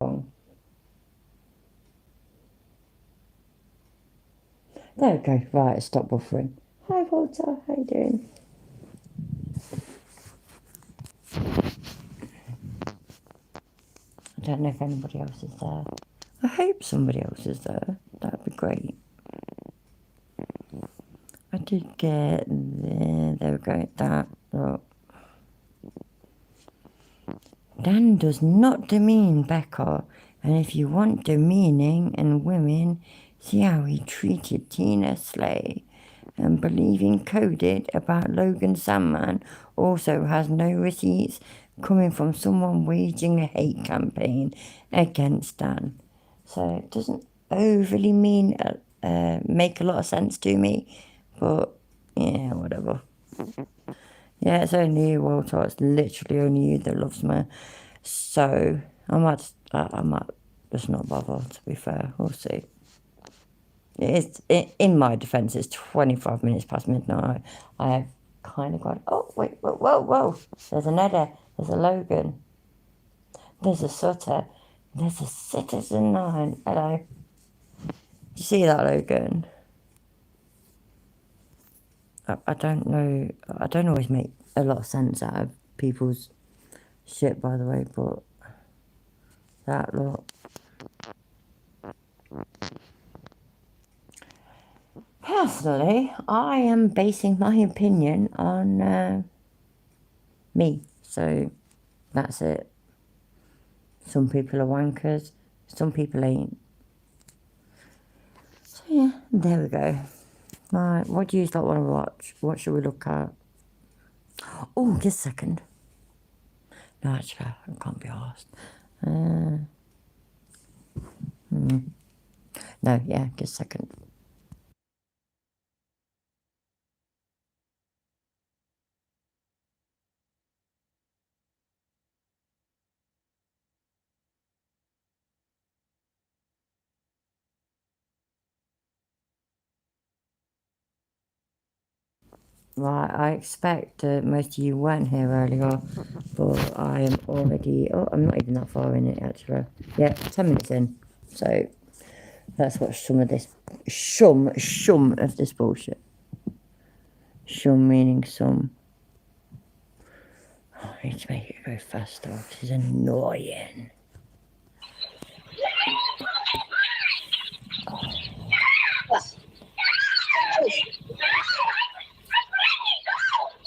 long. There we go. Right, stop buffering. Hi, Walter. How you doing? I don't know if anybody else is there. I hope somebody else is there. That'd be great. I did get there. There we go. That. Look. Dan does not demean Becca, and if you want demeaning in women, see how he treated Tina Slay. And believing coded about Logan Sandman also has no receipts coming from someone waging a hate campaign against Dan. So it doesn't overly make a lot of sense to me, but yeah, whatever. Yeah, it's only you, Walter. It's literally only you that loves me. So I might just not bother. To be fair, we'll see. In my defence, it's 25 minutes past midnight. I have kind of got. Oh wait, whoa! There's an Edda. There's a Logan. There's a Sutter. There's a Citizen 9. Hello. Do you see that, Logan? I don't know. I don't always make a lot of sense out of people's shit, by the way, but that lot. Personally, I am basing my opinion on me, so that's it. Some people are wankers, some people ain't. So yeah, there we go. Right, what do you lot want to watch? What should we look at? Oh, just a second. No, actually, I can't be asked. No, yeah, just a second. Right, I expect most of you weren't here earlier, but I am already. Oh, I'm not even that far in it actually. Yeah, 10 minutes in. So let's watch some of this. Shum of this bullshit. Shum meaning some. Oh, I need to make it go faster. This is annoying.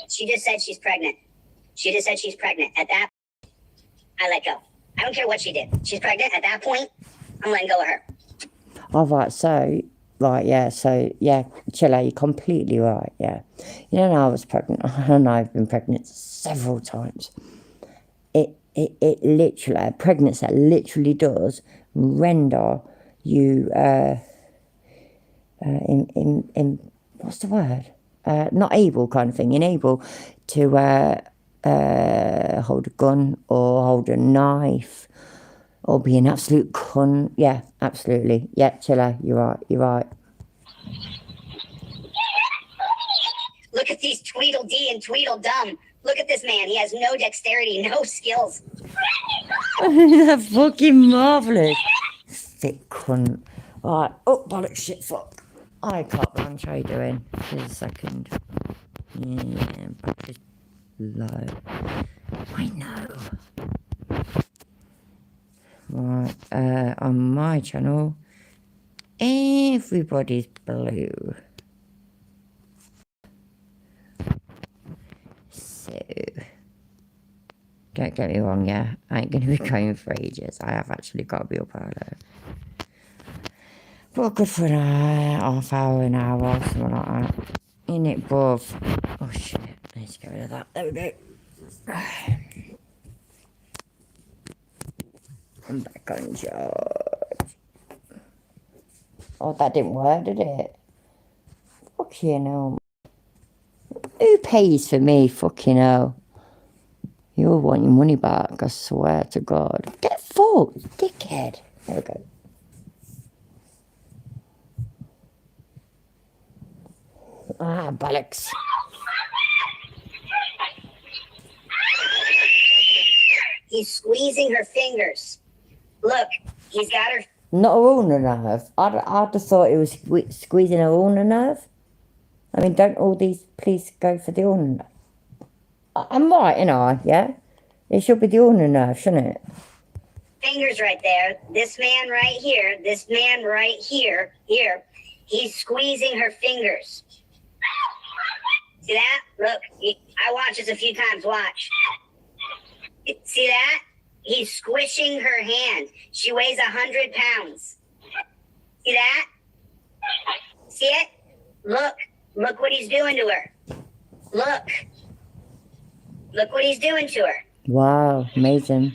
She just said she's pregnant. She just said she's pregnant. At that, I let go. I don't care what she did. She's pregnant. At that point, I'm letting go of her. Oh, right, yeah, Chilla, you're completely right, yeah. You know, I was pregnant, and I've been pregnant several times. It literally, pregnancy literally does render you, in what's the word? Not able kind of thing, unable to hold a gun or hold a knife or be an absolute cunt. Yeah, absolutely. Yeah, Chilla, you're right. Look at these Tweedledee and Tweedledum. Look at this man. He has no dexterity, no skills. That's fucking marvellous. Thick cunt. Right. Oh, bollocks, shit, fuck. I can't lunch. How you doing? Just a second. Yeah, practice low. I know. Right. On my channel, everybody's blue. So, don't get me wrong, yeah, I ain't gonna be going for ages. I have actually got to be up early. But good for an half hour, an hour, something like that. In it, bruv. Oh shit, I need to get rid of that. There we go. I'm back on charge. Oh, that didn't work, did it? Fucking hell. Who pays for me? Fucking hell. You'll want your money back, I swear to God. Get fucked, dickhead. There we go. Ah, bollocks. He's squeezing her fingers. Look, he's got her. Not her ulnar nerve. I'd have thought it was squeezing her ulnar nerve. I mean, don't all these police go for the ulnar nerve? I'm right, you know, yeah? It should be the ulnar nerve, shouldn't it? Fingers right there. This man right here. This man right here. Here. He's squeezing her fingers. See that? Look, I watched this a few times. Watch. See that? He's squishing her hand. She weighs 100 pounds. See that? See it? Look. Look what he's doing to her. Look. Look what he's doing to her. Wow, amazing.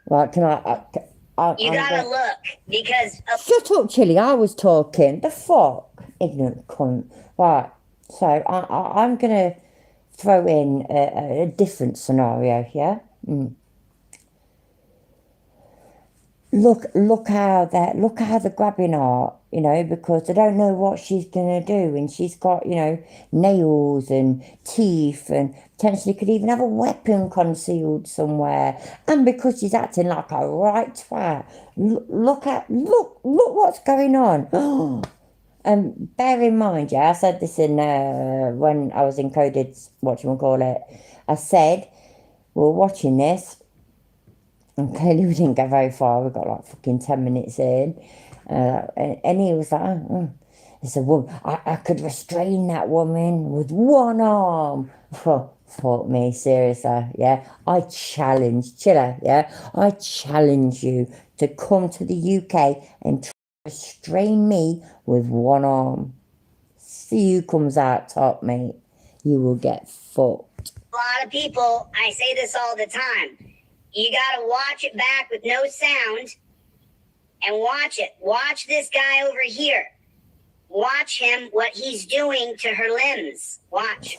Right, can you gotta look, because... Shut up, Chili, I was talking. The fuck? Ignorant cunt. Right, so I'm gonna throw in a different scenario, yeah? Look how they're grabbing her, you know, because they don't know what she's gonna do, and she's got, you know, nails and teeth, and potentially could even have a weapon concealed somewhere. And because she's acting like a right twat, look what's going on. And bear in mind, yeah, I said this in when I was in Coded, I said we're watching this. And clearly we didn't go very far. We got like fucking 10 minutes in. And he was like, he said, well, I could restrain that woman with one arm. Fuck me, seriously, yeah. I challenge, Chiller, yeah. I challenge you to come to the UK and try to restrain me with one arm. See who comes out top, mate. You will get fucked. A lot of people, I say this all the time. You gotta watch it back with no sound and watch it. Watch this guy over here. Watch him, what he's doing to her limbs. Watch.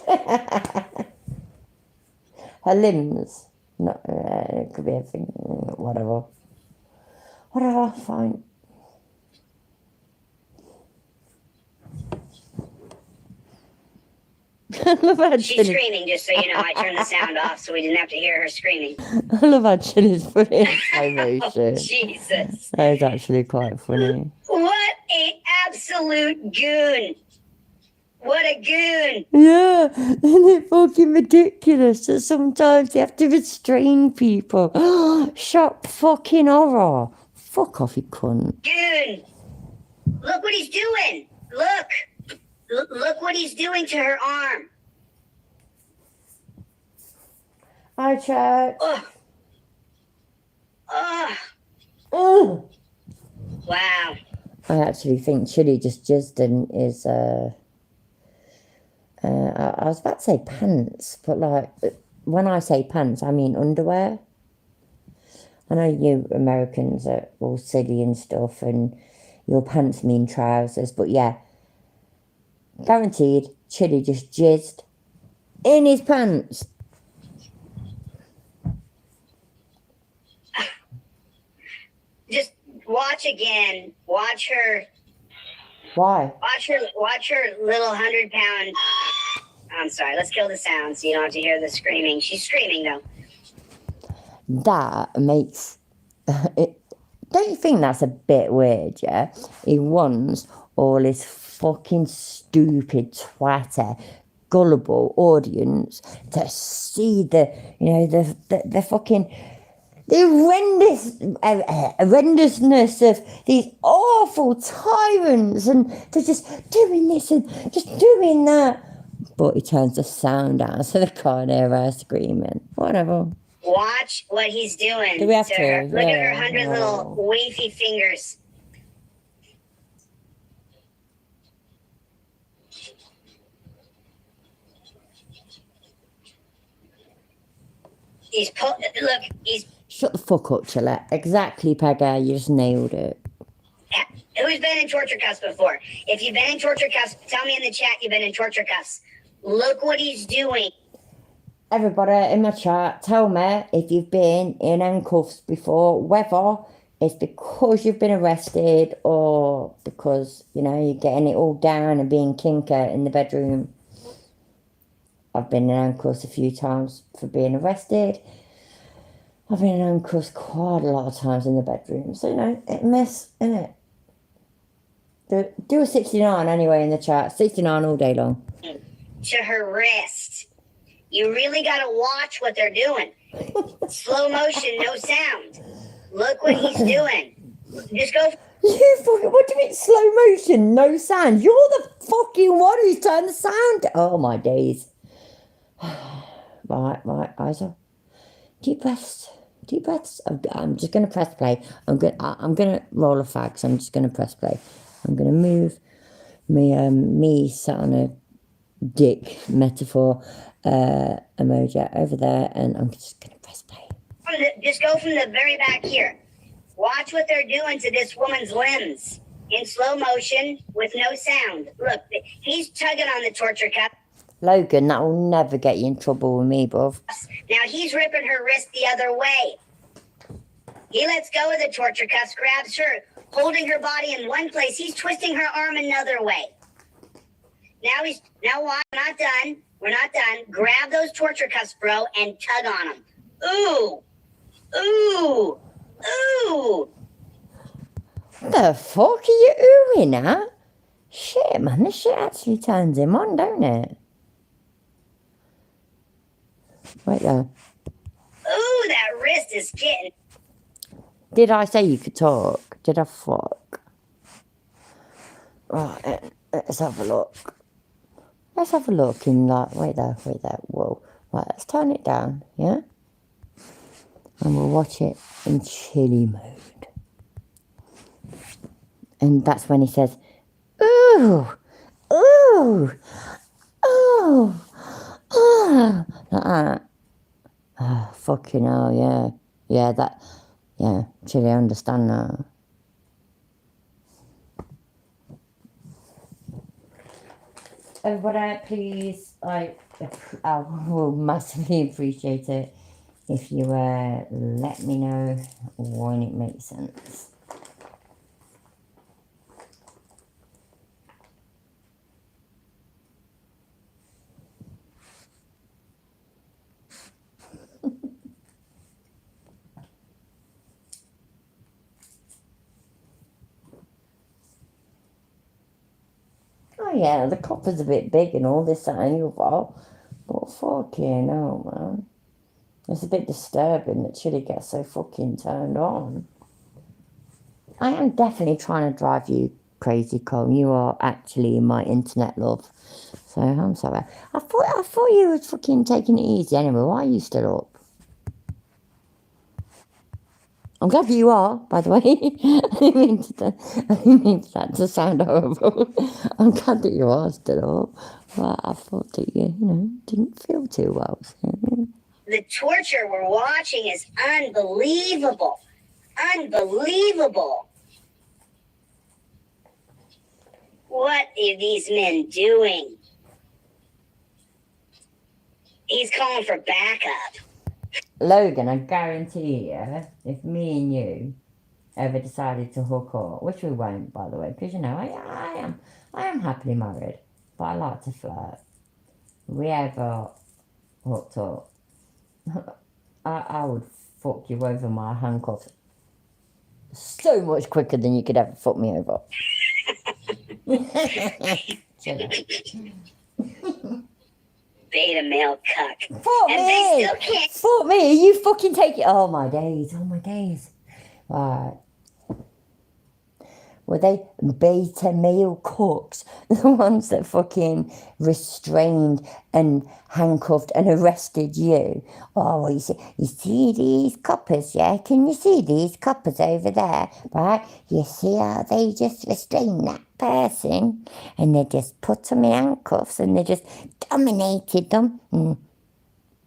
Her limbs? No, it could be everything. Whatever. Whatever, fine. I love how She's screaming, just so you know. I turned the sound off so we didn't have to hear her screaming. I love how Chili's putting in slow motion. Oh, Jesus. That is actually quite funny. What a absolute goon. What a goon. Yeah, and it's fucking ridiculous that sometimes you have to restrain people. Shock fucking horror. Fuck off, you cunt. Goon. Look what he's doing. Look. Look what he's doing to her arm. Hi, chat. Oh. Oh. Wow. I actually think Chili just jizzed in his, I was about to say pants, but like, when I say pants, I mean underwear. I know you Americans are all silly and stuff, and your pants mean trousers, but yeah. Guaranteed, Chili just jizzed in his pants. Just watch again. Watch her. Why? Watch her little 100-pound. I'm sorry. Let's kill the sound so you don't have to hear the screaming. She's screaming though. That makes it. Don't you think that's a bit weird? Yeah, he wants all his fucking stupid twatter gullible audience to see the, you know, the fucking the horrendousness of these awful tyrants, and they're just doing this and just doing that. But he turns the sound down so they can't hear her screaming. Whatever. Watch what he's doing. Do we have to? Her. Look at her Yeah. 100 little wavy fingers. Look, he's... Shut the fuck up, Chillette. Exactly, Peggy. You just nailed it. Yeah. Who's been in torture cuffs before? If you've been in torture cuffs, tell me in the chat you've been in torture cuffs. Look what he's doing. Everybody in my chat, tell me if you've been in handcuffs before, whether it's because you've been arrested or because, you know, you're getting it all down and being kinker in the bedroom. I've been in handcuffs a few times for being arrested. I've been in handcuffs quite a lot of times in the bedroom. So, you know, it mess, innit? Do a 69 anyway in the chat. 69 all day long. To her wrist. You really gotta watch what they're doing. Slow motion, no sound. Look what he's doing. Just go. You fucking, what do you mean slow motion, no sound? You're the fucking one who's turned the sound. Oh my days. Right, Aiza. Deep breaths. Deep breaths. I'm just gonna press play. I'm gonna roll a fag, so I'm just gonna press play. I'm gonna move me sat on a dick metaphor emoji over there, and I'm just gonna press play. Just go from the very back here. Watch what they're doing to this woman's limbs in slow motion with no sound. Look, he's tugging on the torture cuff. Logan, that will never get you in trouble with me, bruv. Now he's ripping her wrist the other way. He lets go of the torture cuffs, grabs her, holding her body in one place. He's twisting her arm another way. Now what? We're not done. Grab those torture cuffs, bro, and tug on them. Ooh. Ooh. Ooh. What the fuck are you oohing at? Shit, man, this shit actually turns him on, don't it? Wait there. Ooh, that wrist is getting. Did I say you could talk? Did I fuck? Right, let's have a look. Let's have a look in like, wait there. Whoa. Right, let's turn it down, yeah? And we'll watch it in chilly mode. And that's when he says, ooh, ooh, ooh, ah, like that. Oh, fucking hell, yeah. Yeah, chilly, I understand that. Everybody, please, I will massively appreciate it if you let me know when it makes sense. Oh yeah, the copper's a bit big and all this and you all, but fucking hell, man. It's a bit disturbing that Chili gets so fucking turned on. I am definitely trying to drive you crazy, Cole. You are actually my internet love. So I'm sorry. I thought you were fucking taking it easy anyway. Why are you still up? I'm glad you are, by the way. I didn't mean for that to sound horrible. I'm glad that you are still up. But I thought that you didn't feel too well. So. The torture we're watching is unbelievable. Unbelievable. What are these men doing? He's calling for backup. Logan, I guarantee you, if me and you ever decided to hook up, which we won't, by the way, because I am happily married, but I like to flirt. If we ever hooked up, I would fuck you over my handcuffs so much quicker than you could ever fuck me over. Beta male cuck. Fuck and me! They still can't. Fuck me! You fucking take it. Oh my days! Right. Were they beta male cooks? The ones that fucking restrained and handcuffed and arrested you? Oh, well, you see these coppers, yeah? Can you see these coppers over there, right? You see how they just restrain that person? And they just put them in handcuffs and they just dominated them.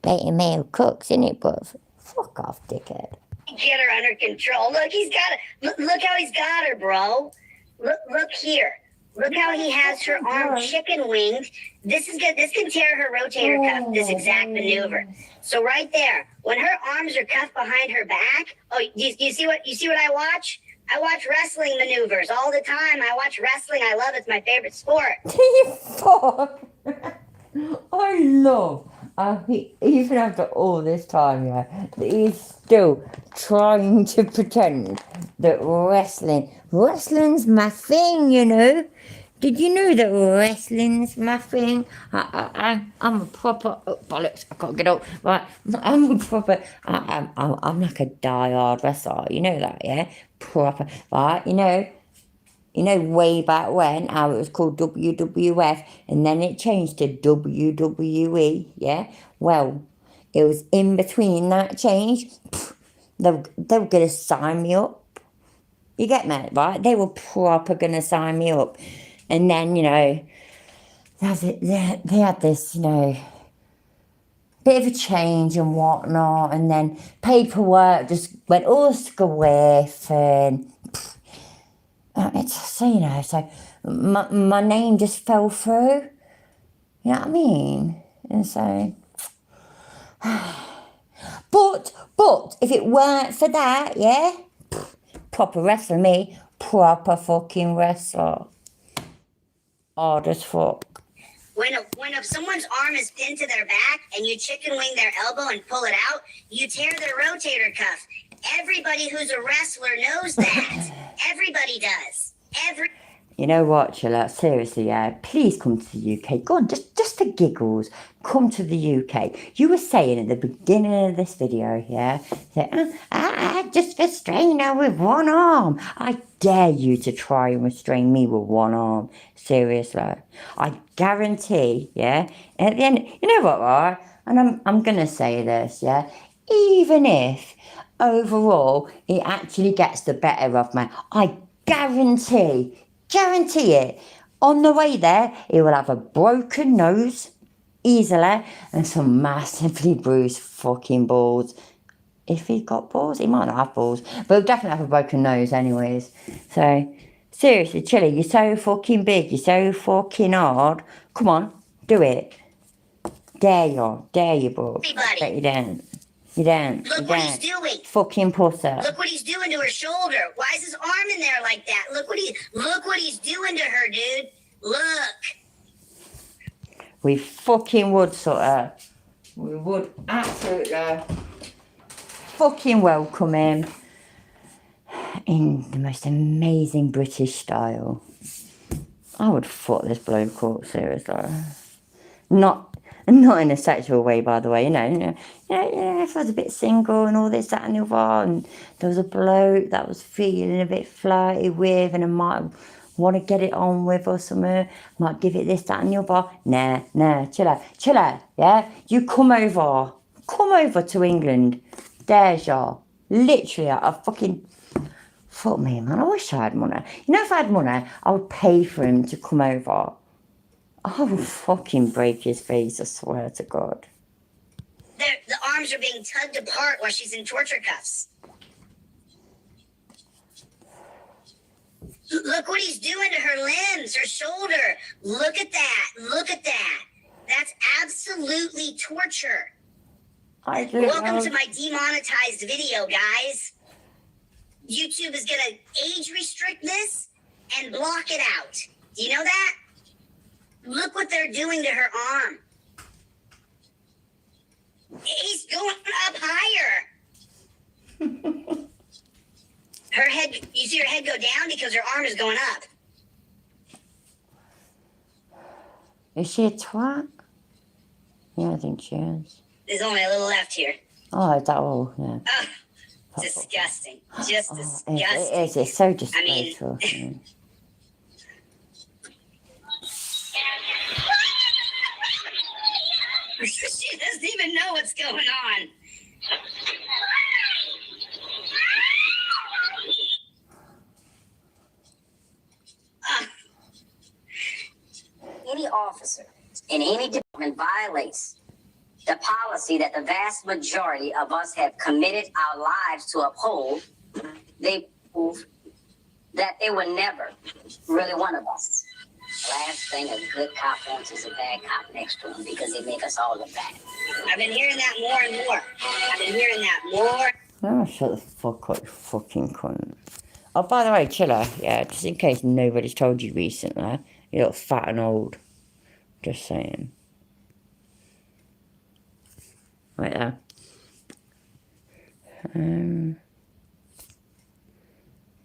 Beta male cooks, innit, bruv? Fuck off, dickhead. Get her under control. Look, he's got it. Look how he's got her, bro. Look here. Look how he has her arm chicken winged. This can tear her rotator cuff, this exact maneuver. So right there, when her arms are cuffed behind her back, you see what I watch? I watch wrestling maneuvers all the time. I watch wrestling. I love it. It's my favorite sport. Fuck. I love, even after all this time, yeah, that he's still trying to pretend that wrestling's my thing, you know. Did you know that wrestling's my thing? I'm a proper, oh, bollocks, I can't get up, right, I'm a proper, I'm like a die-hard wrestler, you know that, yeah, proper, right, you know, way back when, how it was called WWF, and then it changed to WWE, yeah? Well, it was in between that change. They were going to sign me up. You get me, right? They were proper going to sign me up. And then, you know, they had this, you know, bit of a change and whatnot. And then paperwork just went all squiff and it's so, you know, so my name just fell through. You know what I mean? And so, but if it weren't for that, yeah, proper wrestler, me, proper fucking wrestler. Hard as fuck. When someone's arm is pinned to their back and you chicken wing their elbow and pull it out, you tear their rotator cuff. Everybody who's a wrestler knows that. Everybody does. You know what, Chilla? Seriously, yeah. Please come to the UK. Go on, just for giggles, come to the UK. You were saying at the beginning of this video, yeah, that I just restrain her with one arm. I dare you to try and restrain me with one arm. Seriously, I guarantee, yeah. At the end, you know what, right? And I'm gonna say this, yeah. Even if overall it actually gets the better of me, I guarantee it. On the way there, he will have a broken nose, easily, and some massively bruised fucking balls. If he got balls, he might not have balls, but he'll definitely have a broken nose, anyways. So, seriously, Chili, you're so fucking big, you're so fucking hard. Come on, do it. Dare you, bro. Bet you don't. You don't. Look what he's doing. Fucking pusser. Look what he's doing to her shoulder. Why is his arm in there like that? Look what he's doing to her, dude. Look. We fucking would, Sutter. We would absolutely fucking welcome him in the most amazing British style. I would fuck this bloke up, seriously. Not in a sexual way, by the way, you know, if I was a bit single and all this, that and the other, and there was a bloke that was feeling a bit flirty with and I might want to get it on with or something, might give it this, that and the other. Nah, chill out, yeah? You come over to England. There's your, literally, I fucking, fuck me, man, I wish I had money. You know, if I had money, I would pay for him to come over. I will fucking break his face, I swear to God. The arms are being tugged apart while she's in torture cuffs. Look what he's doing to her limbs, her shoulder. Look at that. That's absolutely torture. Welcome to my demonetized video, guys. YouTube is going to age restrict this and block it out. Do you know that? Look what they're doing to her arm. He's going up higher. Her head, you see her head go down because her arm is going up. Is she a twat? Yeah, I think she is. There's only a little left here. Oh, is that all? Yeah. Disgusting. Just disgusting. It is. It's so disgraceful. I mean, she doesn't even know what's going on. Any officer in any department violates the policy that the vast majority of us have committed our lives to uphold, they prove that they were never really one of us. Last thing a good cop wants is a bad cop next to him because they make us all look bad. I've been hearing that more and more. oh, shut the fuck up, you fucking cunt. Oh, by the way, Chiller, yeah, just in case nobody's told you recently, you look fat and old. Just saying. Right there.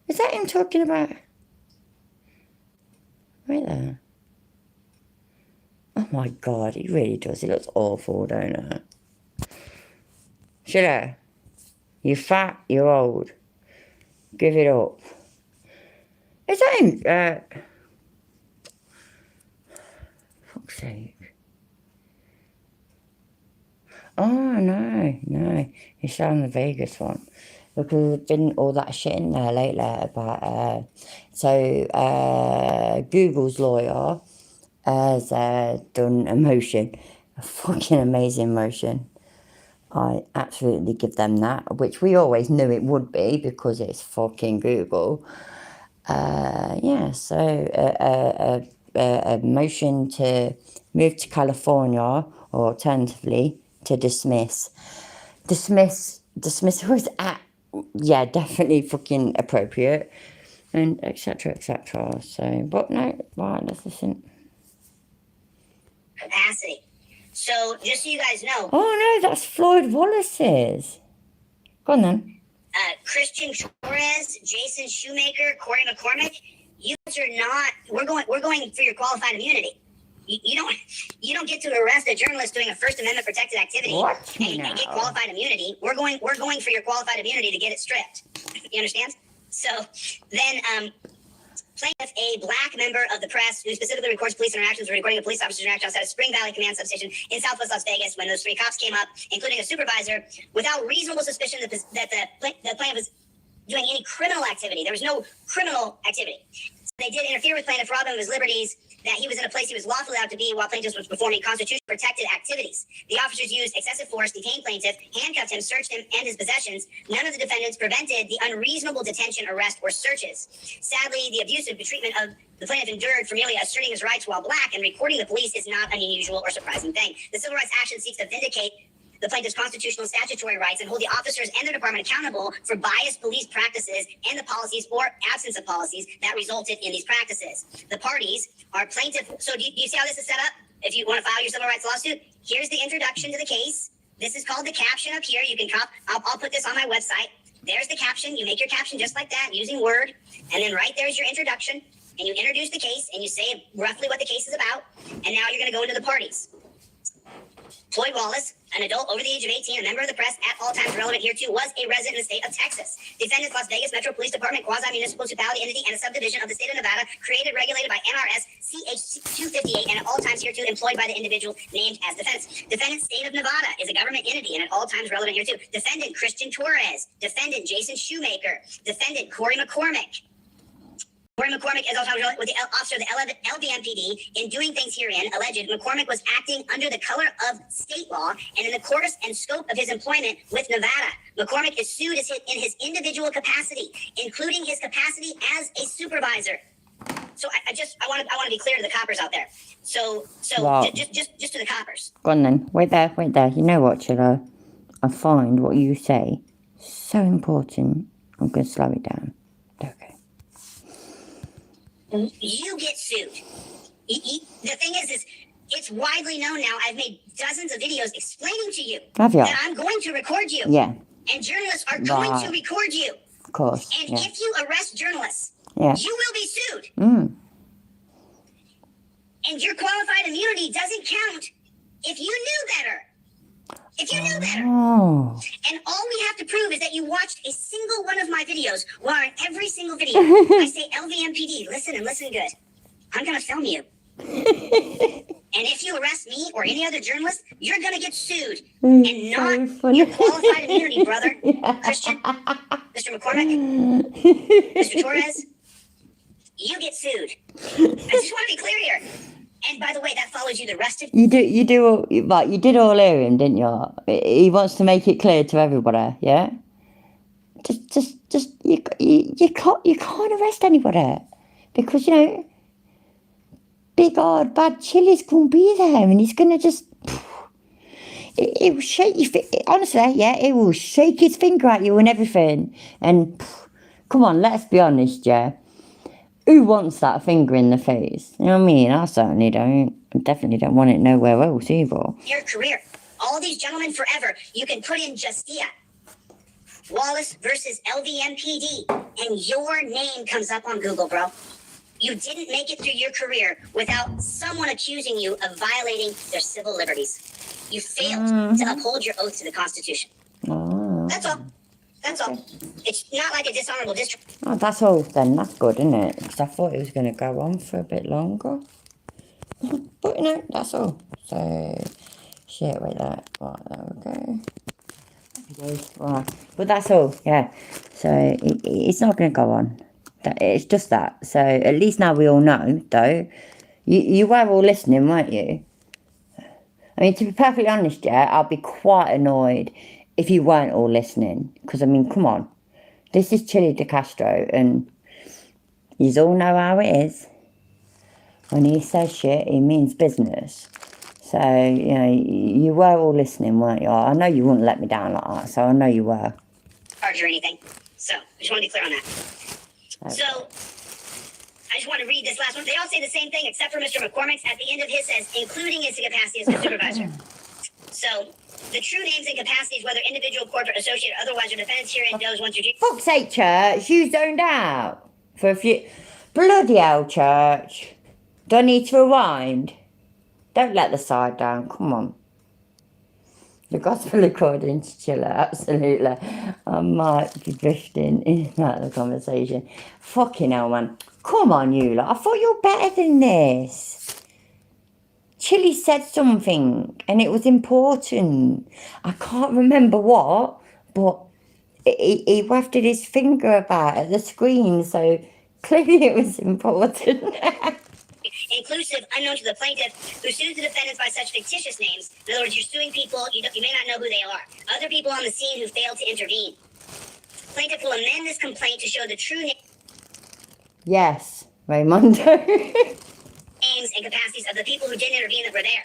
Is that him talking about? Right there. Oh my God, he really does. He looks awful, don't he? Should I? You're fat, you're old. Give it up. Is that him? Fuck's sake. Oh, no. He's showing the Vegas one. Because there's been all that shit in there lately about, Google's lawyer has done a motion, a fucking amazing motion. I absolutely give them that, which we always knew it would be because it's fucking Google. A motion to move to California, or alternatively to dismiss. Dismissal is definitely fucking appropriate, and etc. So, but no, right, let's listen. Capacity. So, just so you guys know. Oh no, that's Floyd Wallace's. Go on then. Christian Torres, Jason Shoemaker, Corey McCormick. You guys are not. We're going for your qualified immunity. You don't get to arrest a journalist doing a First Amendment protected activity and get qualified immunity. We're going for your qualified immunity to get it stripped. You understand? So then, plaintiff, a black member of the press who specifically records police interactions, or recording a police officer's interaction outside a Spring Valley Command substation in Southwest Las Vegas when those 3 cops came up, including a supervisor, without reasonable suspicion that the plaintiff was doing any criminal activity. There was no criminal activity. They did interfere with plaintiff, rob him of his liberties, that he was in a place he was lawfully allowed to be while plaintiff was performing constitutionally protected activities. The officers used excessive force, detained plaintiff, handcuffed him, searched him and his possessions. None of the defendants prevented the unreasonable detention, arrest, or searches. Sadly, the abusive treatment of the plaintiff endured for merely asserting his rights while black, and recording the police is not an unusual or surprising thing. The civil rights action seeks to vindicate the plaintiff's constitutional and statutory rights and hold the officers and their department accountable for biased police practices and the policies or absence of policies that resulted in these practices. The parties are plaintiff. So do you see how this is set up? If you want to file your civil rights lawsuit, here's the introduction to the case. This is called the caption up here. You can I'll put this on my website. There's the caption. You make your caption just like that using Word. And then right there's your introduction. And you introduce the case and you say roughly what the case is about. And now you're going to go into the parties. Floyd Wallace, an adult over the age of 18, a member of the press at all times relevant hereto, was a resident in the state of Texas. Defendants, Las Vegas Metro Police Department, quasi-municipal municipality entity, and a subdivision of the state of Nevada, created, regulated by NRS CH 258, and at all times hereto employed by the individual named as defendants. Defendant, state of Nevada, is a government entity, and at all times relevant hereto. Defendant, Christian Torres. Defendant, Jason Shoemaker. Defendant, Corey McCormick. Corey McCormick is also with the officer of the LVMPD. In doing things herein, alleged, McCormick was acting under the color of state law and in the course and scope of his employment with Nevada. McCormick is sued in his individual capacity, including his capacity as a supervisor. So I want to be clear to the coppers out there. So wow. just to the coppers. Go on then. Wait there. You know what, Chilla? I find what you say so important. I'm going to slow it down. Okay. You get sued. The thing is it's widely known now. I've made dozens of videos explaining to you that I'm going to record you. Yeah. And journalists are going to record you. Of course. And if you arrest journalists, you will be sued. And your qualified immunity doesn't count if you knew better. If you knew better. Oh. And all we have to prove is that you watched a single one of my videos, where in every single video I say LVMPD, listen and listen good. I'm going to film you. And if you arrest me or any other journalist, you're going to get sued. And not your qualified immunity, brother. Christian, Mr. McCormick, Mr. Torres, you get sued. I just want to be clear here. And by the way, that follows you the rest of you did all hear him, didn't you? He wants to make it clear to everybody, yeah. Just you can't arrest anybody because big hard bad Chili's gonna be there, and he's gonna just it will shake you. Honestly, it will shake his finger at you and everything. And come on, let's be honest, yeah. Who wants that finger in the face? You know what I mean? I certainly don't. I definitely don't want it nowhere else either. Your career. all these gentlemen forever. You can put in Justia Wallace versus LVMPD, and your name comes up on Google, bro. You didn't make it through your career without someone accusing you of violating their civil liberties. You failed to uphold your oath to the Constitution. Oh. That's all. That's all. It's not like a dishonorable discharge. Oh, that's all then. That's good, isn't it? Because I thought it was going to go on for a bit longer. But, that's all. So, shit with that. Right, there we go. Right. But that's all, yeah. So, it's not going to go on. It's just that. So, at least now we all know, though. You were all listening, weren't you? I mean, to be perfectly honest, yeah, I'll be quite annoyed if you weren't all listening. Because, I mean, come on. This is Chili De Castro, and you all know how it is. When he says shit, he means business. So, you were all listening, weren't you? I know you wouldn't let me down like that, so I know you were. Charge or anything. So, I just want to be clear on that. Okay. So, I just want to read this last one. They all say the same thing, except for Mr. McCormick's. At the end of his says, including his capacity as a supervisor. So, the true names and capacities, whether individual, corporate, associate, or otherwise, are defendants herein those 1 through 2. Fuck's sake, church, you zoned out for a few. Bloody hell, church. Do I need to rewind? Don't let the side down, come on. The gospel recording's chiller, absolutely. I might be drifting in and out of the conversation. Fucking hell, man. Come on, you lot. I thought you were better than this. Chili said something, and it was important. I can't remember what, but he wafted his finger about at the screen, so clearly it was important. Inclusive, unknown to the plaintiff, who sues the defendants by such fictitious names. In other words, you're suing people, you may not know who they are. Other people on the scene who failed to intervene. Plaintiff will amend this complaint to show the true Yes, Raymondo. names and capacities of the people who didn't intervene that were there.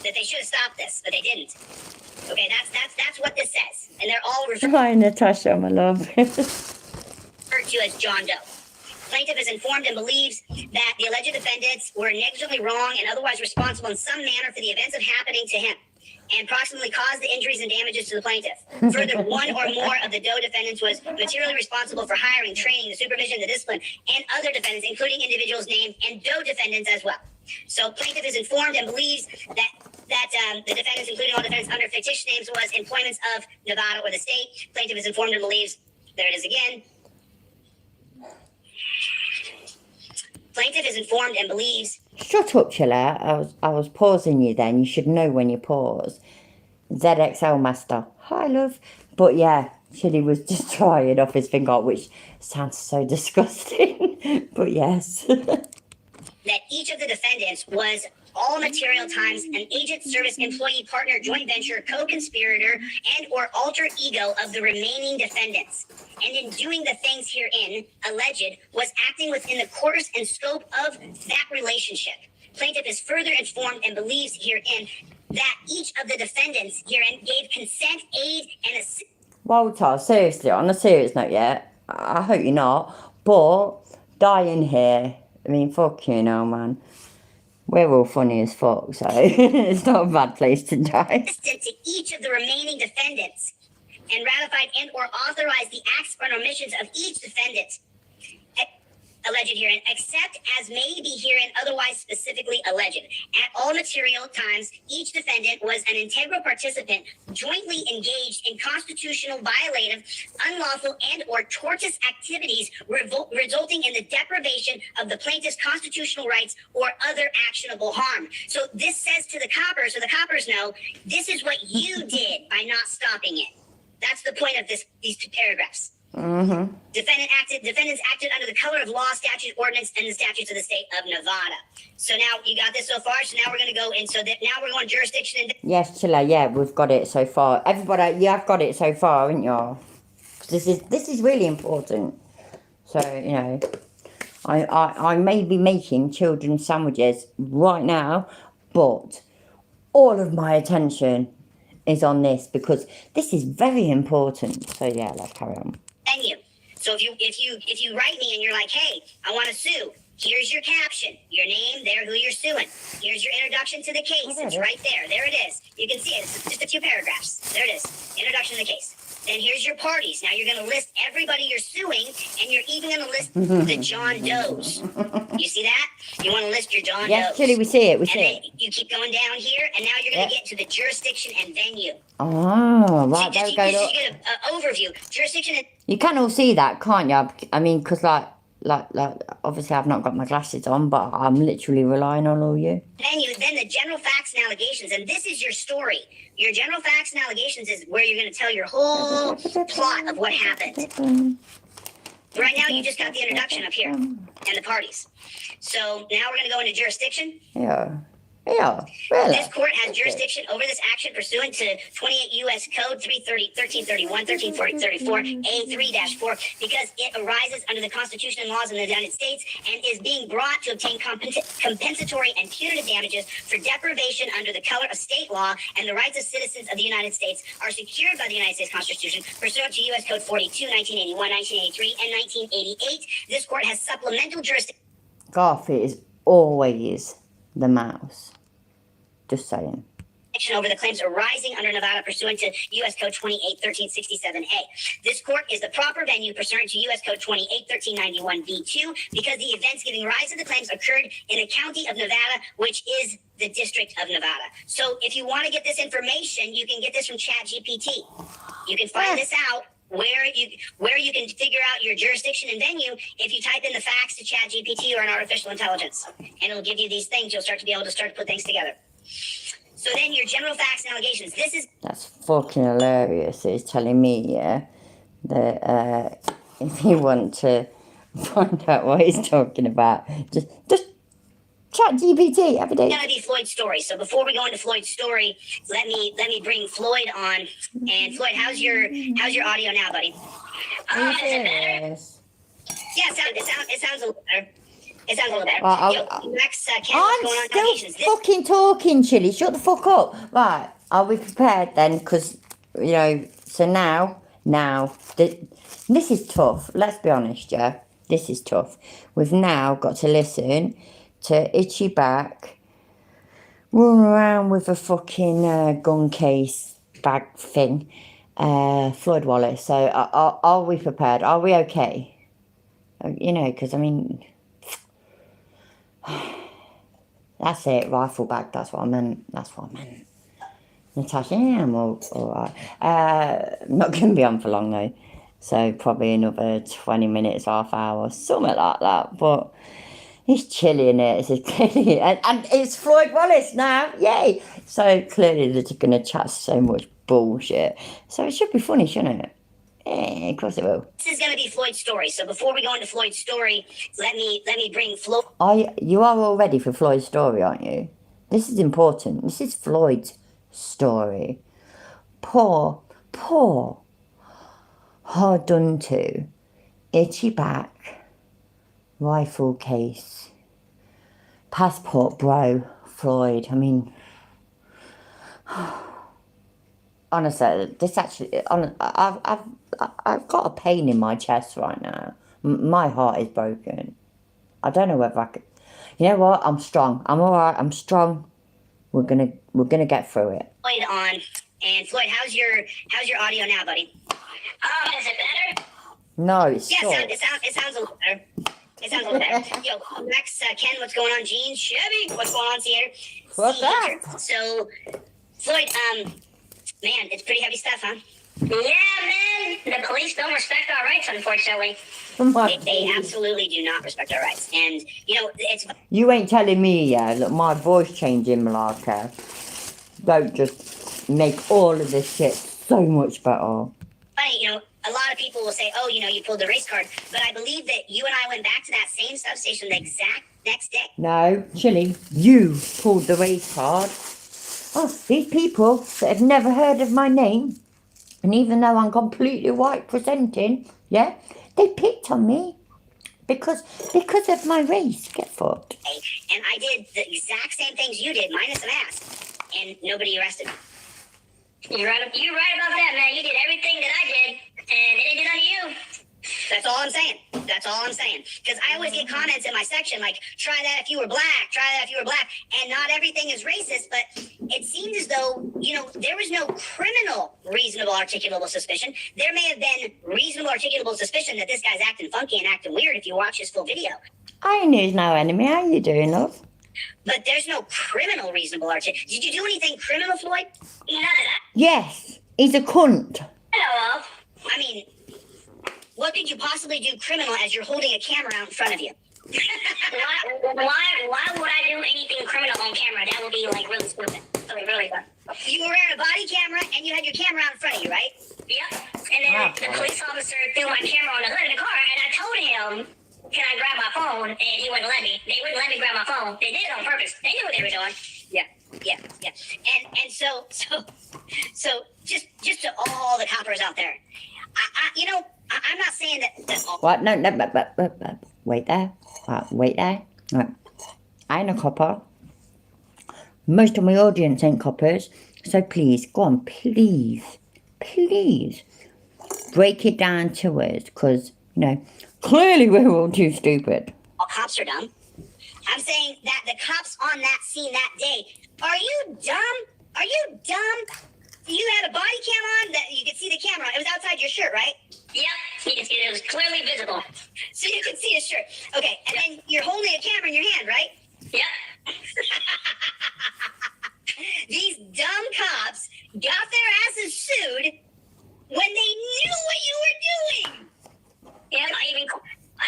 That they should have stopped this, but they didn't. Okay, that's what this says. And they're all referred Hi, Natasha, my love. to as John Doe. Plaintiff is informed and believes that the alleged defendants were negligently wrong and otherwise responsible in some manner for the events of happening to him, and proximately caused the injuries and damages to the plaintiff. Further, one or more of the Doe defendants was materially responsible for hiring, training, the supervision, the discipline, and other defendants, including individuals named and Doe defendants as well. So plaintiff is informed and believes that the defendants, including all defendants under fictitious names, was employments of Nevada or the state. Plaintiff is informed and believes, there it is again. Plaintiff is informed and believes. Shut up, Chilla. I was pausing you then. You should know when you pause. ZXL Master. Hi, love. But yeah, Chili was just trying off his finger, which sounds so disgusting. But yes. That each of the defendants was all material times an agent, service, employee, partner, joint venture, co-conspirator, and or alter ego of the remaining defendants. And in doing the things herein alleged was acting within the course and scope of that relationship. Plaintiff is further informed and believes herein that each of the defendants herein gave consent, aid, and assistance. Walter, seriously, on a serious note, yeah, I hope you're not, but dying here, I mean, fuck you know, man. We're all funny as fuck, so it's not a bad place to die. To each of the remaining defendants and ratified and or authorized the acts or omissions of each defendant alleged herein, except as may be herein otherwise specifically alleged. At all material times, each defendant was an integral participant, jointly engaged in constitutional, violative, unlawful, and or tortious activities resulting in the deprivation of the plaintiff's constitutional rights or other actionable harm. So this says to the coppers, so the coppers know, this is what you did by not stopping it. That's the point of these two paragraphs. Mm-hmm. Defendants acted under the color of law, statute, ordinance, and the statutes of the state of Nevada. So now you got this so far. So now we're going to go in. So that now we're going jurisdiction. And yes, Chilla. Yeah, we've got it so far. Everybody, you have got it so far, haven't you? This is really important. So I may be making children's sandwiches right now, but all of my attention is on this because this is very important. So yeah, let's carry on. venue. So if you write me and you're like, hey, I want to sue, Here's your caption, your name, there, who you're suing. Here's your introduction to the case. It's right there. There it is. You can see it. It's just a few paragraphs. There it is. Introduction to the case. Then here's your parties. Now you're going to list everybody you're suing, and you're even going to list the John Does. You see that? You want to list your John Does. Yes, Chili, we see it. We and see then it. you keep going down here, and now you're going to get to the jurisdiction and venue. Oh, right. So There we you go. just get an overview. Jurisdiction and You can all see that, can't you? I mean, because like, obviously I've not got my glasses on, but I'm literally relying on all you. venue, then the general facts and allegations. And this is your story. Your general facts and allegations is where you're going to tell your whole plot of what happened. Right now, you just got the introduction up here and the parties. So now we're going to go into jurisdiction. Yeah. Yeah, really. This court has jurisdiction over this action pursuant to 28 U.S. Code 1331, 1334, A3-4, because it arises under the Constitution and laws of the United States and is being brought to obtain compensatory and punitive damages for deprivation under the color of state law, and the rights of citizens of the United States are secured by the United States Constitution pursuant to U.S. Code 42, 1981, 1983, and 1988. This court has supplemental jurisdiction. Garfield is always the mouse. Just saying. Over the claims arising under Nevada pursuant to U.S. Code 28-1367A. This court is the proper venue pursuant to U.S. Code 28-1391B2 because the events giving rise to the claims occurred in the county of Nevada, which is the District of Nevada. So if you want to get this information, you can get this from ChatGPT. You can find this out where you can figure out your jurisdiction and venue if you type in the facts to ChatGPT or an artificial intelligence. And it'll give you these things. You'll start to be able to put things together. So then your general facts and allegations. That's fucking hilarious. It's telling me, yeah, that if you want to find out what he's talking about, just chat GPT every day. It's gonna be Floyd's story. So before we go into Floyd's story, let me bring Floyd on. And Floyd, how's your audio now, buddy? Is it better? Yeah, it sounds a little better. It sounds a little better. Max, Ken, what's going on? I'm still fucking talking, Chili. Shut the fuck up. Right, are we prepared then? Because, you know, so now, this is tough. Let's be honest, yeah? This is tough. We've now got to listen to Itchy Back run around with a fucking gun case bag thing. Floyd Wallace. So are we prepared? Are we okay? You know, because, I mean... That's it, rifle back, that's what I meant. Natasha, yeah, I'm all right. Not going to be on for long though. So probably another 20 minutes, half hour, something like that. But it's chilly in it. It's clearly, and it's Floyd Wallace now, yay! So clearly they're just going to chat so much bullshit. So it should be funny, shouldn't it? Yeah, of course it will. This is going to be Floyd's story. So before we go into Floyd's story, let me bring Floyd. You are all ready for Floyd's story, aren't you? This is important. This is Floyd's story. Poor, hard done to, itchy back, rifle case, passport bro, Floyd. I mean... Honestly, this actually, I've got a pain in my chest right now. My heart is broken. I don't know whether I could. You know what? I'm strong. I'm all right. I'm strong. We're gonna get through it. Floyd on, and Floyd, how's your audio now, buddy? Is it better? No, it's it sounds a little better. It sounds a little better. Yo, Max, Ken, what's going on? Gene, Chevy, what's going on, Theater? What's that? So, Floyd, man, it's pretty heavy stuff, huh? Yeah, man. The police don't respect our rights, unfortunately. They absolutely do not respect our rights. And, you know, it's... You ain't telling me, yeah, that my voice changing, Malaka, don't just make all of this shit so much better. Funny, you know, a lot of people will say, oh, you know, you pulled the race card. But I believe that you and I went back to that same substation the exact next day. No, Chili, you pulled the race card. Oh, these people that have never heard of my name, and even though I'm completely white presenting, yeah, they picked on me because of my race. Get fucked. And I did the exact same things you did, minus a mask, and nobody arrested me. You're right about that, man. You did everything that I did, and it didn't get on you. That's all I'm saying. That's all I'm saying. Because I always get comments in my section like, try that if you were black, try that if you were black. And not everything is racist, but it seemed as though, there was no criminal reasonable articulable suspicion. There may have been reasonable articulable suspicion that this guy's acting funky and acting weird if you watch his full video. I knew no enemy. How you doing, love? But there's no criminal reasonable articulable. Did you do anything criminal, Floyd? None of that. Yes, he's a cunt. Hello. I mean, what could you possibly do criminal as you're holding a camera out in front of you? why would I do anything criminal on camera? That would be like really stupid. Really fun. You were wearing a body camera and you had your camera out in front of you, right? Yep. And then the police officer threw my camera on the hood of the car, and I told him, "Can I grab my phone?" And he wouldn't let me. They wouldn't let me grab my phone. They did it on purpose. They knew what they were doing. Yeah. And so just to all the coppers out there, I'm not saying that all. What? No, but wait there. Wait there. Right. I ain't a copper. Most of my audience ain't coppers. So please, go on, please, break it down to us, because, clearly we're all too stupid. All cops are dumb. I'm saying that the cops on that scene that day, are you dumb? You had a body cam on that you could see the camera. It was outside your shirt, right? Yep, you can see it. It was clearly visible. So you could see his shirt. Okay, and then you're holding a camera in your hand, right? Yep. These dumb cops got their asses sued when they knew what you were doing. Yeah, I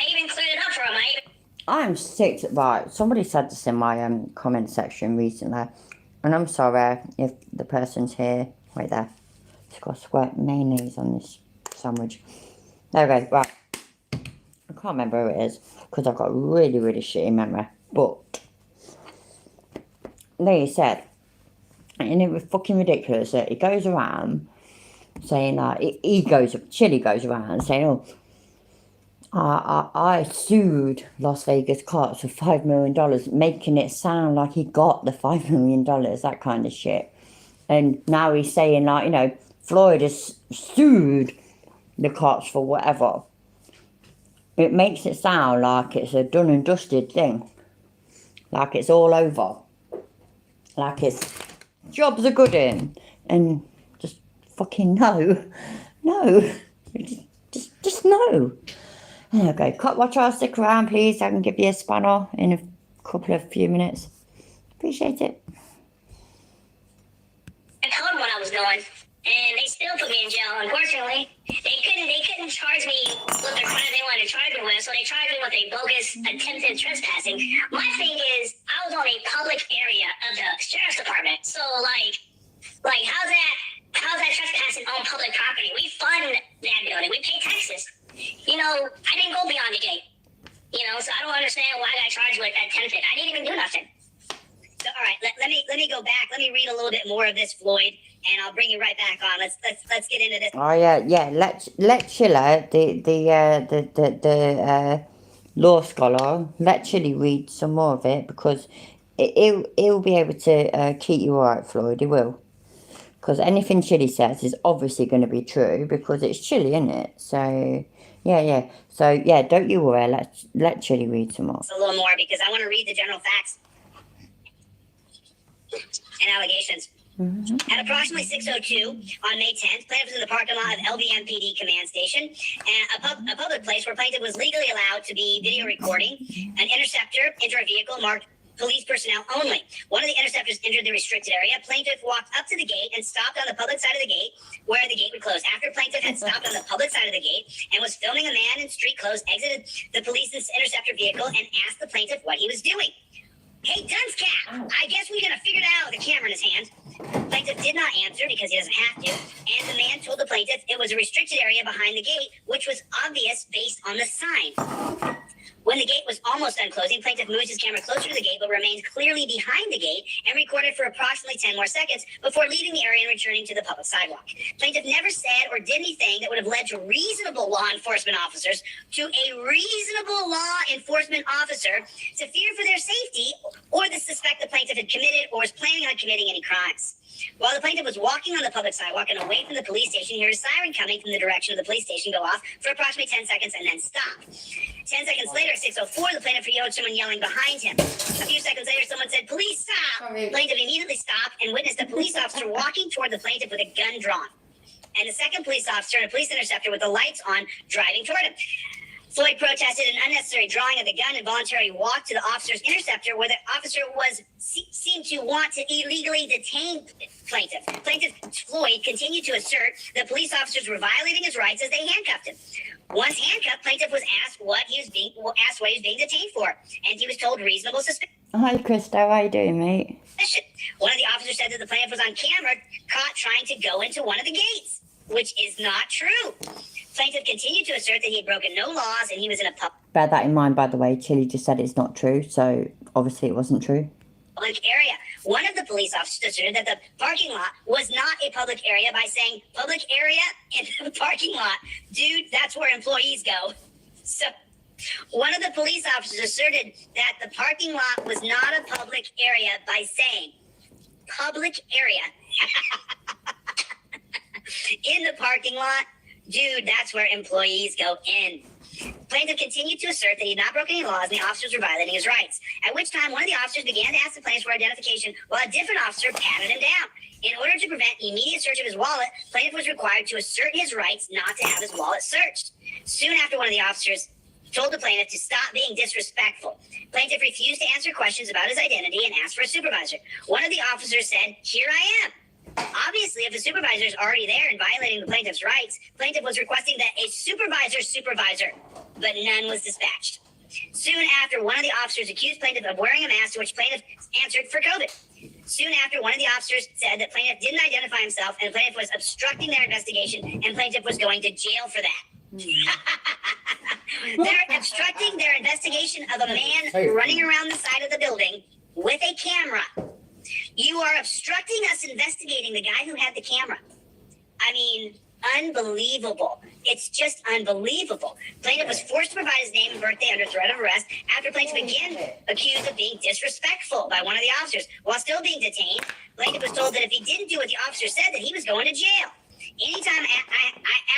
even cleared it up for them. I'm sick. Right, somebody said this in my comment section recently, and I'm sorry if the person's here. Wait there. It's got squirt mayonnaise on this sandwich. There we go. Right. I can't remember who it is because I've got a really, really shitty memory. But they said, and it was fucking ridiculous that he goes around saying Chili goes around saying, I sued Las Vegas cops for $5 million, making it sound like he got the $5 million, that kind of shit. And now he's saying, Floyd has sued the cops for whatever. It makes it sound like it's a done and dusted thing. Like it's all over. Like it's jobs are good in. And just fucking no. Just no. Okay, watch our stick around, please. I can give you a spanner in a few minutes. Appreciate it. I told them what I was doing, and they still put me in jail. Unfortunately, they couldn't charge me with the crime they wanted to charge me with, so they charged me with a bogus attempted trespassing. My thing is, I was on a public area of the sheriff's department, so like how's that trespassing on public property? We fund that building, we pay taxes. I didn't go beyond the gate. So I don't understand why I got charged with attempted. I didn't even do nothing. So, all right, let me go back. Let me read a little bit more of this, Floyd, and I'll bring you right back on. Let's get into this. Oh yeah. Let Chilla, the law scholar, let Chili read some more of it, because he'll be able to keep you alright, Floyd. He will, because anything Chili says is obviously going to be true because it's Chili, isn't it? So yeah. So yeah, don't you worry. Let Chili read some more. A little more, because I want to read the general facts and allegations. Mm-hmm. At approximately 6:02 on May 10th, plaintiff was in the parking lot of LVMPD command station, and a public place where plaintiff was legally allowed to be video recording. An interceptor entered a vehicle marked police personnel only. One of the interceptors entered the restricted area. Plaintiff walked up to the gate and stopped on the public side of the gate where the gate would close. After plaintiff had stopped on the public side of the gate and was filming a man in street clothes, exited the police's interceptor vehicle and asked the plaintiff what he was doing. Hey, dunce cat, I guess we could have figured it out with a camera in his hand. Plaintiff did not answer because he doesn't have to, and the man told the plaintiff it was a restricted area behind the gate, which was obvious based on the sign. When the gate was almost done closing, plaintiff moved his camera closer to the gate but remained clearly behind the gate and recorded for approximately 10 more seconds before leaving the area and returning to the public sidewalk. Plaintiff never said or did anything that would have led to reasonable law enforcement officers to fear for their safety or to suspect the plaintiff had committed or was planning on committing any crimes. While the plaintiff was walking on the public sidewalk and away from the police station, he heard a siren coming from the direction of the police station go off for approximately 10 seconds and then stop. 10 seconds later, at 6:04, the plaintiff heard someone yelling behind him. A few seconds later, someone said, "Police, stop!" The plaintiff immediately stopped and witnessed a police officer walking toward the plaintiff with a gun drawn, and a second police officer and a police interceptor with the lights on driving toward him. Floyd protested an unnecessary drawing of the gun and voluntarily walked to the officer's interceptor, where the officer seemed to want to illegally detain plaintiff. Plaintiff Floyd continued to assert that police officers were violating his rights as they handcuffed him. Once handcuffed, plaintiff was asked what he was being detained for, and he was told reasonable suspicion. Hi, Krista. How you doing, mate? One of the officers said that the plaintiff was on camera caught trying to go into one of the gates, which is not true. Plaintiff continued to assert that he had broken no laws and he was in a Bear that in mind, by the way. Chili just said it's not true, so obviously it wasn't true. public area. One of the police officers asserted that the parking lot was not a public area by saying, "Public area in the parking lot. Dude, that's where employees go." So one of the police officers asserted that the parking lot was not a public area by saying, "Public area in the parking lot. Dude, that's where employees go in." Plaintiff continued to assert that he had not broken any laws and the officers were violating his rights, at which time one of the officers began to ask the plaintiff for identification while a different officer patted him down. In order to prevent immediate search of his wallet, plaintiff was required to assert his rights not to have his wallet searched. Soon after, one of the officers told the plaintiff to stop being disrespectful. Plaintiff refused to answer questions about his identity and asked for a supervisor. One of the officers said, "Here I am." Obviously, if the supervisor is already there and violating the plaintiff's rights, plaintiff was requesting that a supervisor, but none was dispatched. Soon after, one of the officers accused plaintiff of wearing a mask, to which plaintiff answered for COVID. Soon after, one of the officers said that plaintiff didn't identify himself and plaintiff was obstructing their investigation and plaintiff was going to jail for that. They're obstructing their investigation of a man running around the side of the building with a camera. You are obstructing us investigating the guy who had the camera. I mean, unbelievable. It's just unbelievable. Plaintiff was forced to provide his name and birthday under threat of arrest after plaintiff again accused of being disrespectful by one of the officers. While still being detained, plaintiff was told that if he didn't do what the officer said, that he was going to jail. Anytime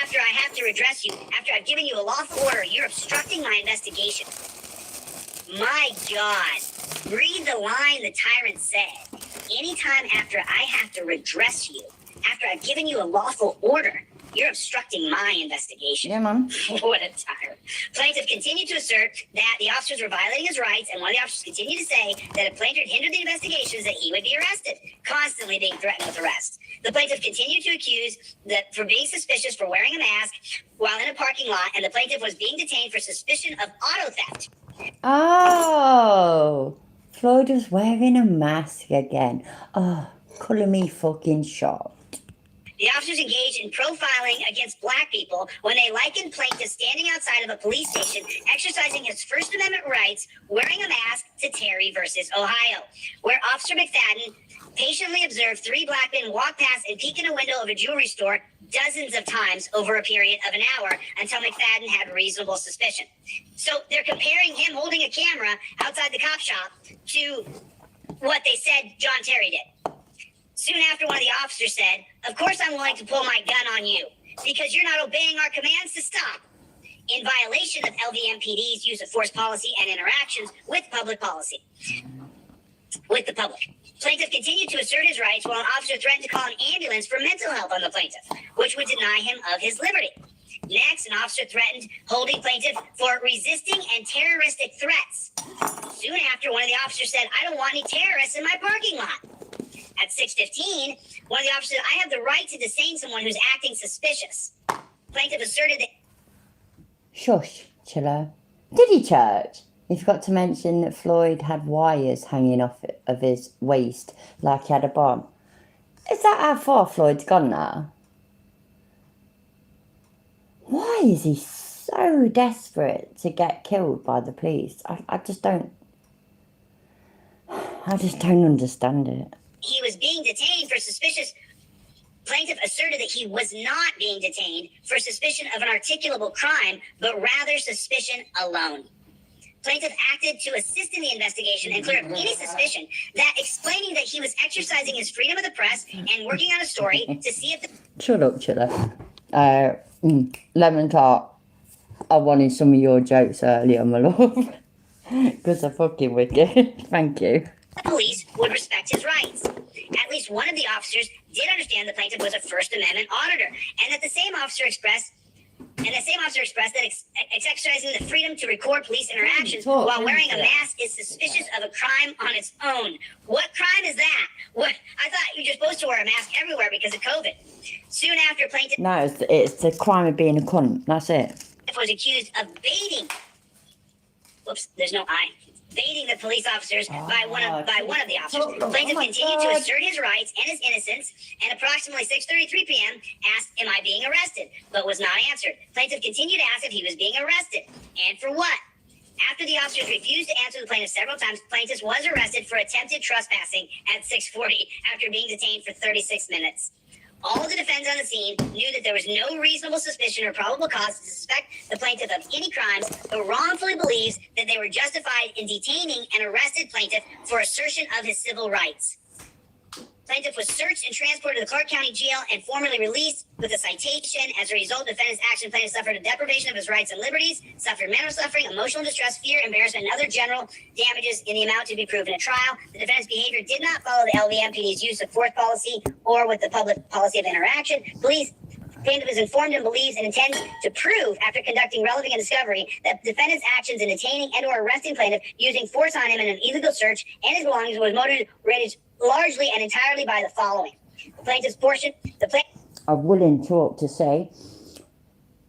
after I have to redress you, after I've given you a lawful order, you're obstructing my investigation. My God. Read the line the tyrant said. Anytime after I have to redress you, after I've given you a lawful order, you're obstructing my investigation. Yeah, man. What a tyrant. Plaintiff continued to assert that the officers were violating his rights, and one of the officers continued to say that if plaintiff hindered the investigations, that he would be arrested, constantly being threatened with arrest. The plaintiff continued to accuse that for being suspicious for wearing a mask while in a parking lot, and the plaintiff was being detained for suspicion of auto theft. Oh, Floyd was wearing a mask again. Oh, colour me fucking shocked. The officers engaged in profiling against black people when they likened plaintiff standing outside of a police station, exercising his First Amendment rights, wearing a mask, to Terry versus Ohio, where Officer McFadden patiently observed three black men walk past and peek in a window of a jewelry store dozens of times over a period of an hour until McFadden had reasonable suspicion. So they're comparing him holding a camera outside the cop shop to what they said John Terry did. Soon after, one of the officers said, "Of course I'm willing to pull my gun on you because you're not obeying our commands to stop," in violation of LVMPD's use of force policy and interactions with public policy. With the public. Plaintiff continued to assert his rights while an officer threatened to call an ambulance for mental health on the plaintiff, which would deny him of his liberty. Next, an officer threatened holding plaintiff for resisting and terroristic threats. Soon after, one of the officers said, "I don't want any terrorists in my parking lot." At 6:15, one of the officers said, "I have the right to detain someone who's acting suspicious." Plaintiff asserted that... Shush, chiller. Did he, Church? You forgot to mention that Floyd had wires hanging off of his waist like he had a bomb. Is that how far Floyd's gone now? Why is he so desperate to get killed by the police? I just don't understand it. He was being detained for suspicious... Plaintiff asserted that he was not being detained for suspicion of an articulable crime, but rather suspicion alone. Plaintiff acted to assist in the investigation and clear up any suspicion that explaining that he was exercising his freedom of the press and working on a story to see if the... Shut up, Chiller. Lemon Tart, I wanted some of your jokes earlier, my love. Because they're fucking wicked. Thank you. police would respect his rights. At least one of the officers did understand the plaintiff was a First Amendment auditor, and that the same officer expressed that exercising the freedom to record police interactions while wearing a mask is suspicious of a crime on its own. What crime is that? What? I thought you were supposed to wear a mask everywhere because of COVID. Soon after, plaintiff... No, it's the crime of being a cunt. That's it. ...was accused of baiting... Whoops, there's no I. Baiting the police officers by one of the officers. Plaintiff continued to assert his rights and his innocence, and approximately 6:33 p.m. asked, "Am I being arrested?" but was not answered. Plaintiff continued to ask if he was being arrested, and for what. After the officers refused to answer the plaintiff several times, plaintiff was arrested for attempted trespassing at 6:40 after being detained for 36 minutes. All of the defendants on the scene knew that there was no reasonable suspicion or probable cause to suspect the plaintiff of any crimes, but wrongfully believes that they were justified in detaining an arrested plaintiff for assertion of his civil rights. Plaintiff was searched and transported to the Clark County Jail and formally released with a citation. As a result of defendant's action, plaintiff suffered a deprivation of his rights and liberties, suffered mental suffering, emotional distress, fear, embarrassment, and other general damages in the amount to be proven at trial. The defendant's behavior did not follow the LVMPD's use of force policy or with the public policy of interaction. Plaintiff is informed and believes and intends to prove, after conducting relevant discovery, that the defendant's actions in detaining and or arresting plaintiff, using force on him in an illegal search and his belongings was motivated largely and entirely by the following. The plaintiff's portion, I'm willing to say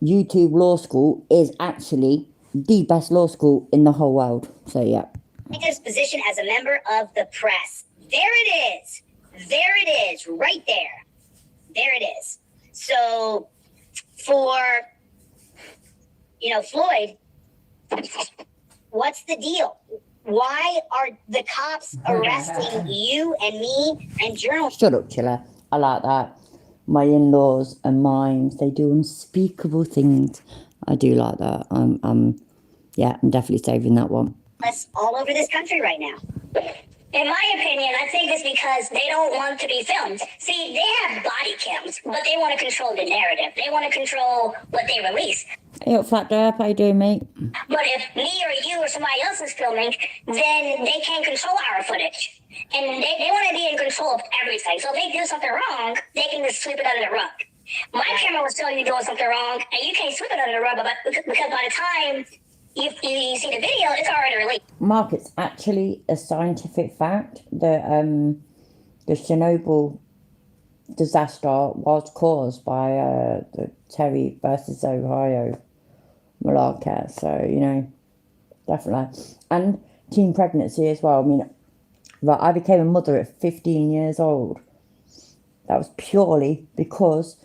YouTube Law School is actually the best law school in the whole world. So, yeah. Plaintiff's position as a member of the press. There it is. There it is. Right there. There it is. So, for, Floyd, what's the deal? Why are the cops arresting you and me and journalists? Shut up, Chiller. I like that. My in-laws and mimes, they do unspeakable things. I do like that. I'm definitely saving that one. All over this country right now. In my opinion, I think it's because they don't want to be filmed. See, they have body cams, but they want to control the narrative. They want to control what they release. Hey up, Fat Derp, how you doing, mate? But if me or you or somebody else is filming, then they can't control our footage. And they want to be in control of everything. So if they do something wrong, they can just sweep it under the rug. My camera will show you doing something wrong, and you can't sweep it under the rug because by the time you see the video, it's already released. Mark, it's actually a scientific fact that the Chernobyl disaster was caused by the Terry versus Ohio malarkey. So, definitely. And teen pregnancy as well. I mean, I became a mother at 15 years old. That was purely because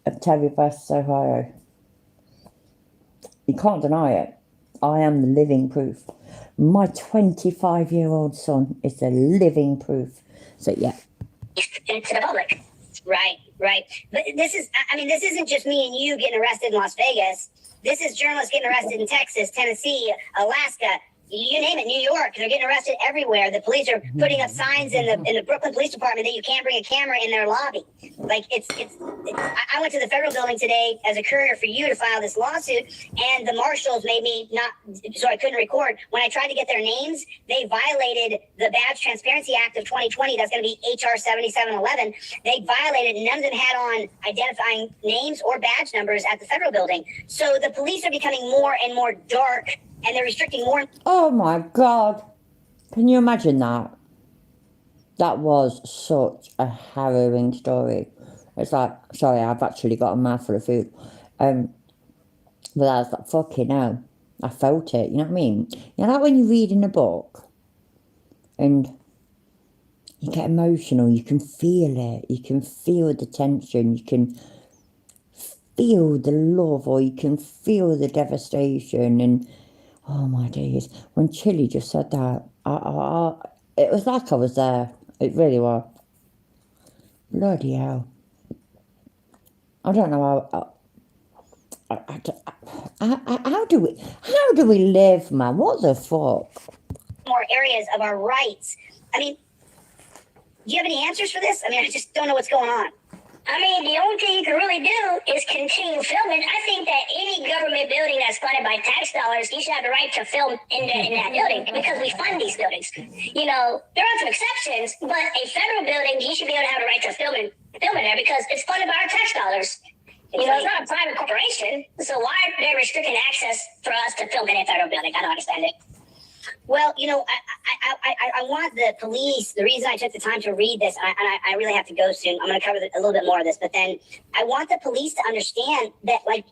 of Terry versus Ohio. You can't deny it. I am the living proof. My 25-year-old son is the living proof. So, yeah. To the public. Right. But this isn't just me and you getting arrested in Las Vegas. This is journalists getting arrested in Texas, Tennessee, Alaska, you name it, New York. They're getting arrested everywhere. The police are putting up signs in the Brooklyn Police Department that you can't bring a camera in their lobby. I went to the federal building today as a courier for you to file this lawsuit, and the marshals made me so I couldn't record. When I tried to get their names, they violated the Badge Transparency Act of 2020. That's going to be HR 7711. They violated, and none of them had on identifying names or badge numbers at the federal building. So the police are becoming more and more dark, and they're restricting more. Oh my God. Can you imagine that? That was such a harrowing story. It's like, sorry, I've actually got a mouthful of food. But I was like, fucking hell. I felt it, you know what I mean? Like when you read in a book and you get emotional, you can feel it. You can feel the tension. You can feel the love, or you can feel the devastation. And oh my days, when Chili just said that, it was like I was there. It really was. Bloody hell. I don't know how... How do we live, man? What the fuck? More areas of our rights. I mean, do you have any answers for this? I mean, I just don't know what's going on. I mean, the only thing you can really do is continue filming. I think that any government building that's funded by tax dollars, you should have the right to film in that building because we fund these buildings. You know, there are some exceptions, but a federal building, you should be able to have the right to film in there because it's funded by our tax dollars. You know, it's not a private corporation, so why are they restricting access for us to film in a federal building? I don't understand it. Well, you know, I want the police. The reason I took the time to read this, and I really have to go soon. I'm going to cover a little bit more of this, but then I want the police to understand that, like,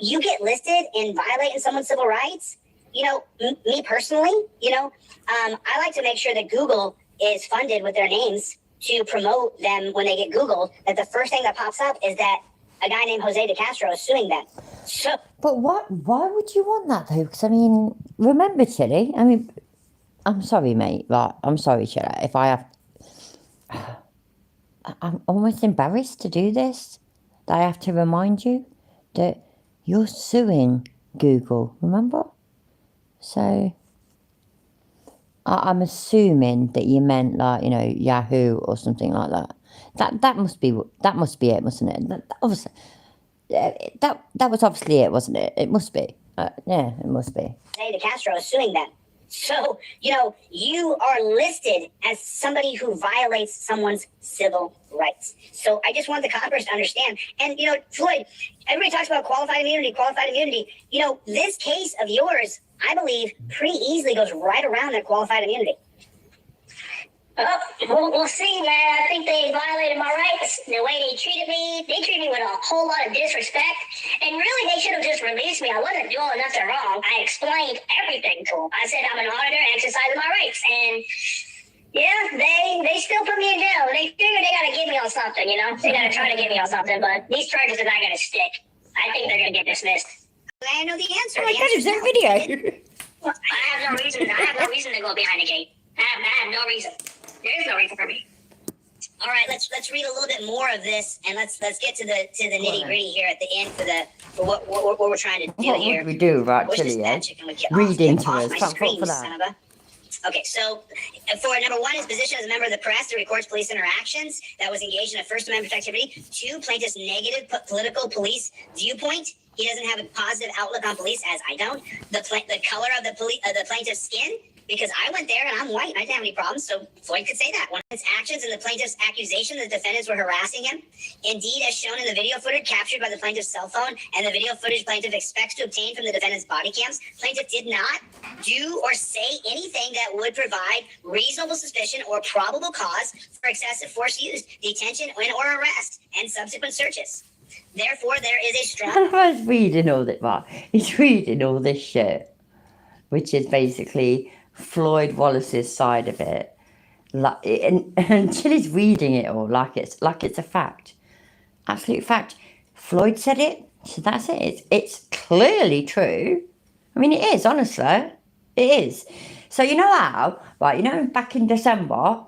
you get listed in violating someone's civil rights. You know, me personally, you know, I like to make sure that Google is funded with their names to promote them when they get Googled. That the first thing that pops up is that a guy named Jose de Castro is suing them. So, but what? Why would you want that though? Because I mean, remember, Chili. I mean, I'm sorry, mate. Right, I'm sorry, Chili. If I have, I'm almost embarrassed to do this. That I have to remind you that you're suing Google. Remember? So, I'm assuming that you meant like, you know, Yahoo or something like that. That must be it, mustn't it? Obviously, that was obviously it, wasn't it? It must be. Yeah, it must be. Jose de Castro is suing them. So, you know, you are listed as somebody who violates someone's civil rights. So I just want the Congress to understand. And, you know, Floyd, everybody talks about qualified immunity. You know, this case of yours, I believe, pretty easily goes right around that qualified immunity. We'll see, man. I think they violated my rights. The way they treated me with a whole lot of disrespect. And really, they should have just released me. I wasn't doing nothing wrong. I explained everything to them. I said I'm an auditor exercising my rights. And yeah, they still put me in jail. They figure they got to get me on something, you know? They got to try to get me on something. But these charges are not going to stick. I think they're going to get dismissed. I know the answer. Oh my God, is that video? I have no reason to go behind the gate. I have no reason. There is no reason for me. All right, let's read a little bit more of this, and let's get to the nitty gritty here at the end for what we're trying to do what here. What would we do, right, Chili? Reading to us. Thank for that. Okay, so for number one, his position as a member of the press that records police interactions that was engaged in a First Amendment activity. Two, plaintiff's negative political police viewpoint. He doesn't have a positive outlook on police, as I don't. The color of the plaintiff's skin. Because I went there and I'm white and I didn't have any problems, so Floyd could say that. One of his actions and the plaintiff's accusation that the defendants were harassing him. Indeed, as shown in the video footage captured by the plaintiff's cell phone and the video footage plaintiff expects to obtain from the defendant's body cams, plaintiff did not do or say anything that would provide reasonable suspicion or probable cause for excessive force use, detention, or arrest, and subsequent searches. Therefore, there is a strong... I was reading all that, right? He's reading all this shit, which is basically Floyd Wallace's side of it, like, and Chili's reading it all like it's a fact, absolute fact. Floyd said it, so that's it. It's clearly true. I mean, it is, honestly, it is. So you know how, right? You know, back in December,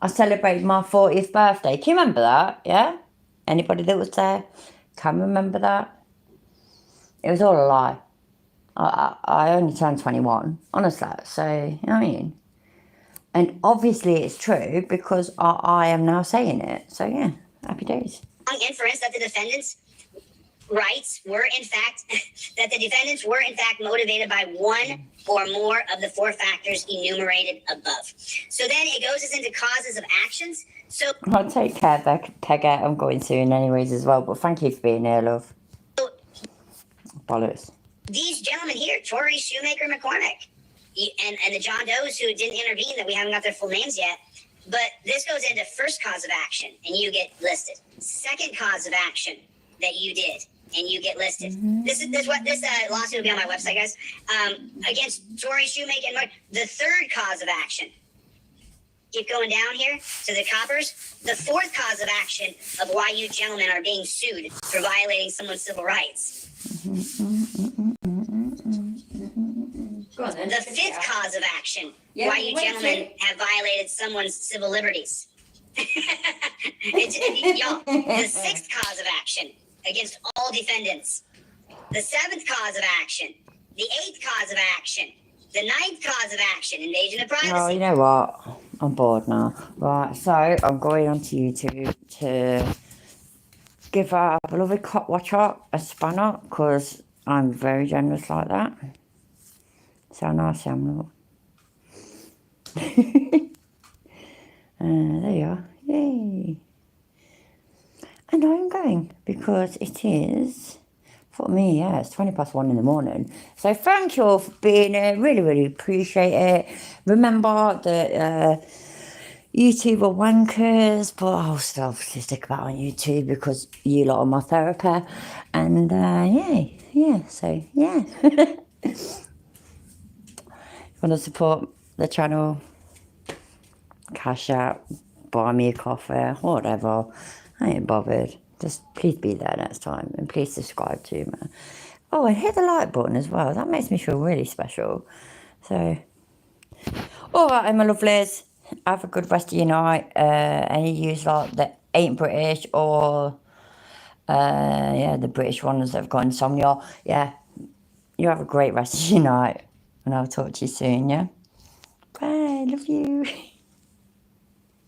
I celebrated my 40th birthday. Can you remember that? Yeah. Anybody that was there can remember that? It was all a lie. I only turned 21, honestly, so, you know what I mean? And obviously it's true because I am now saying it. So, yeah, happy days. Inference that the defendants' rights were, in fact, motivated by one or more of the four factors enumerated above. So then it goes into causes of actions. So I'll take care, Peggy. I'm going soon anyways as well, but thank you for being here, love. Bollocks. These gentlemen here, Tory, Shoemaker, McCormick, and the John Does who didn't intervene, that we haven't got their full names yet. But this goes into first cause of action, and you get listed. Second cause of action that you did, and you get listed. Mm-hmm. This lawsuit will be on my website, guys. Against Tory, Shoemaker, and the third cause of action. Keep going down here to the coppers. The fourth cause of action of why you gentlemen are being sued for violating someone's civil rights. The fifth cause of action, why you gentlemen have violated someone's civil liberties. The sixth cause of action against all defendants. the 7th cause of action, the 8th cause of action, the 9th cause of action, invasion of privacy. Oh, you know what? I'm bored now. Right, so I'm going onto YouTube to give our beloved cop watcher a spanner because I'm very generous like that. So nice, Samuel. There you are. Yay. And I'm going because it is, for me, yeah, it's 1:20 in the morning. So thank you all for being here. Really, really appreciate it. Remember that YouTube are wankers, but I'll still stick about on YouTube because you lot are my therapy. And so yeah. Want to support the channel, cash out, buy me a coffee, whatever. I ain't bothered. Just please be there next time and please subscribe to me. Oh, and hit the like button as well. That makes me feel really special. So, all right, my lovelies. Have a good rest of your night. Any of you like that ain't British or the British ones that have got insomnia, yeah, you have a great rest of your night. And I'll talk to you soon, yeah? Bye, love you.